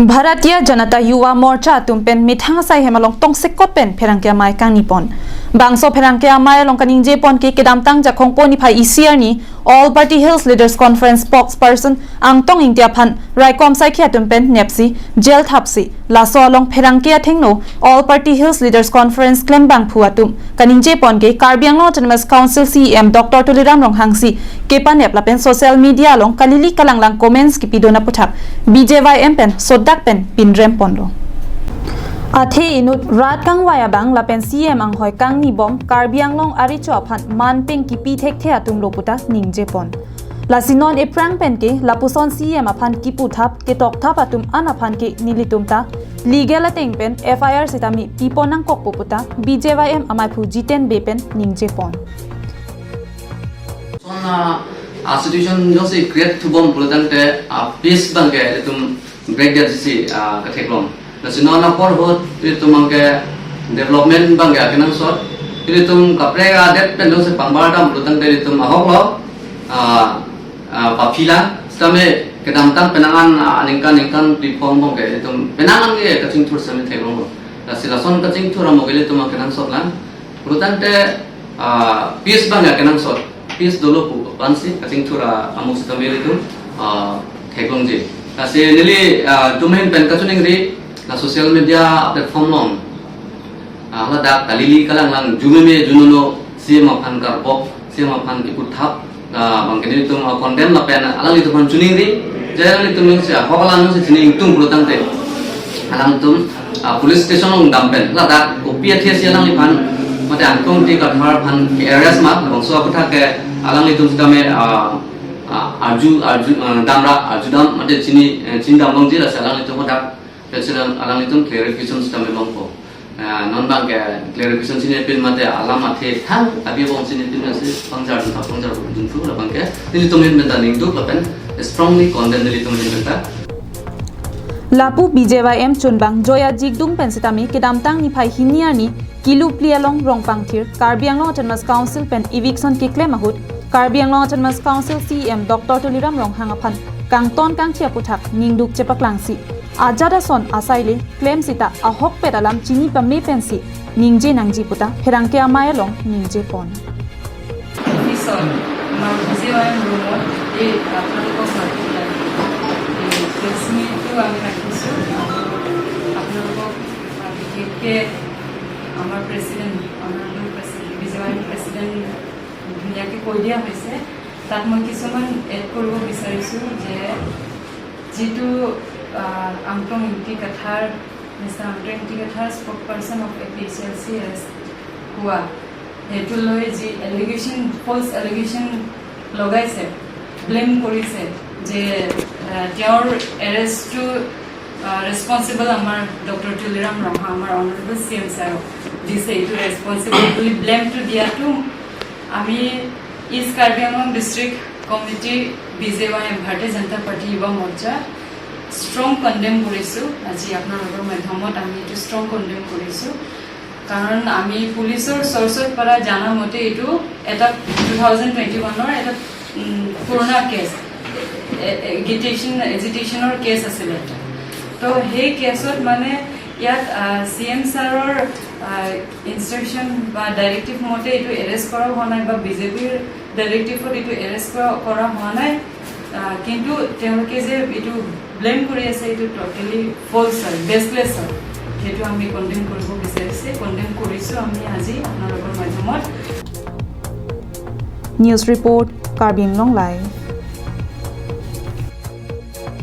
Bharatiya Janata Yuwa Morcha tumpen mithang sai hemalong tong sekot pen pherangke mai kang nipon bangso pherangke amai long kaning je pon ke kedam tang jakhong poni phai ECR ni All Party Hills Leaders Conference spokesperson Angtong India Phan Raikom sai khia tumpen nepsi jail thapsi laso long pherangke athengno All Party Hills Leaders Conference klembang phuatum kaning je pon ke Karbi Anglong Autonomous Council CM Dr. Tuliram Rong Hangsi kepa nep lapen social media long kalili kalanglang comments ki pidona puthak BJYM pen sodak pen pinrem pondo Athe inut rat kang waya bang lapen CM ang hoi kang ni bom Karbi Anglong ari cho phan man peng ki pi thek the atum loputa ningje pon lasinon e prang pen ke lapuson CM aphan ki puthap ke tok thap atum an aphan ke nilitum ta legal ateng pen FIR sitami piponang kok puputa BJYM amai phu jiten be pen ningje pon situation just create to bomb product peace bangke tum break that si katheklom national na for hot itu mangke development bangke kenang sort itu tum kapre adet pen se pangbaradam product dari tum ahok lo papila same kedam tang penangan aningkan platform bangke itu penangan ge kacing tur same theklom la silason kacing tur amogele tum kenang sort lan product peace bangke kenang sort peace dolo pansi kating thura amuk sitamel itu theklongji ase nili domain pen kachuning ri na social media platform long ala dak kalili kalanglang jumeme jununo sima phan karbok sima phan iputhap bangkeni tum condemn la pen ala li tum chuning ri jayang li tum se holan se chining tum protang te alang tum police station ong dampen la dak opia thia sialang li phan mate angkong ti kathar phan arrest ma bangso aputha ke alang li tum stame damra arjudam mate chini chindam long jira salang li tum dak peselang alang li tum clarification stame longko non bang ke clarification chini pin mate alam athe thang abi bong chini pin se pangjar dun fu la bang ke ni tum hin meta ning du lapen strongly condemn li tum hin meta Lapu BJYM chunbang joya jigdung pensitami kedamtang ni phai hiniani kilu plialong rongpangthir Karbi Anglong Autonomous Council pen eviction ki claim ahut Karbi Anglong Autonomous Council CM Dr. Tuliram Rong Hangaphan kangton kangchia puthak ningduk chepaklangsi ajada son asaile claim sita ahok pedalam chini pamme pensi ningje nangji puta pherangke amayalong ningje ponIson mar BJYM rumor e apnalok martiya প্রেসমি তো আমি রাখিছো আপনার বিশেষকে আমার president honourable president BJYM president ধুনীয়াকে কৈ দিয়া হৈছে তাত মই কিছুমান এড কৰিব বিচাৰিছো যে যেটো আমটং ইনটি কথাৰ মিষ্টাৰ আমটং ইনটি কথাৰ স্পোকপাৰসন অফ APHLC হোৱা হেতু লৈ যি এলিগেশন ফলস এলিগেশন লগাইছে ব্লেম কৰিছে যে তেওঁৰ এৰেষ্টটো ৰেসপন্সিবল আমাৰ ডক্টৰ তুলিৰাম ৰহা আমাৰ অনাৰেবল CM স্যাৰ দিছে এইটো ৰেসপন্সিবল বুলি ব্লেম টু দিয়াটো আমি east Karbi Anglong district committee BJYM ভাৰতীয় জনতা পাৰ্টি যুৱ মৰ্চা ষ্ট্ৰং কন্ডেম কৰিছো আজি আপোনালোকৰ মাধ্যমত আমি এইটো ষ্ট্ৰং কন্ডেম কৰিছো কাৰণ আমি পুলিচৰ সোৰ্সৰ পৰা জানা মতে এইটো এটা 2021 ৰ এটা পুৰণা কেছ এজিটেশনৰ কেছ আছিল তো সেই কেছত মানে ইয়াত CM স্যাৰৰ ইনস্ট্ৰাকশন বা ডাইৰেক্টিভ মতে এইটো এৰেষ্ট কৰা হোৱা নাই বা বিজেপিৰ ডাইৰেক্টিভত এইটো এৰেষ্ট কৰা হোৱা নাই কিন্তু তেওঁলোকে যে এইটো ব্লেম কৰি আছে এইটো টোটালি ফলছ হয় বেসলেছ হয় সেইটো আমি কন্ডেম কৰিব বিচাৰিছে কন্ডেম কৰিছো আমি আজি আপোনালোকৰ মাধ্যমত news report Karbi Anglong live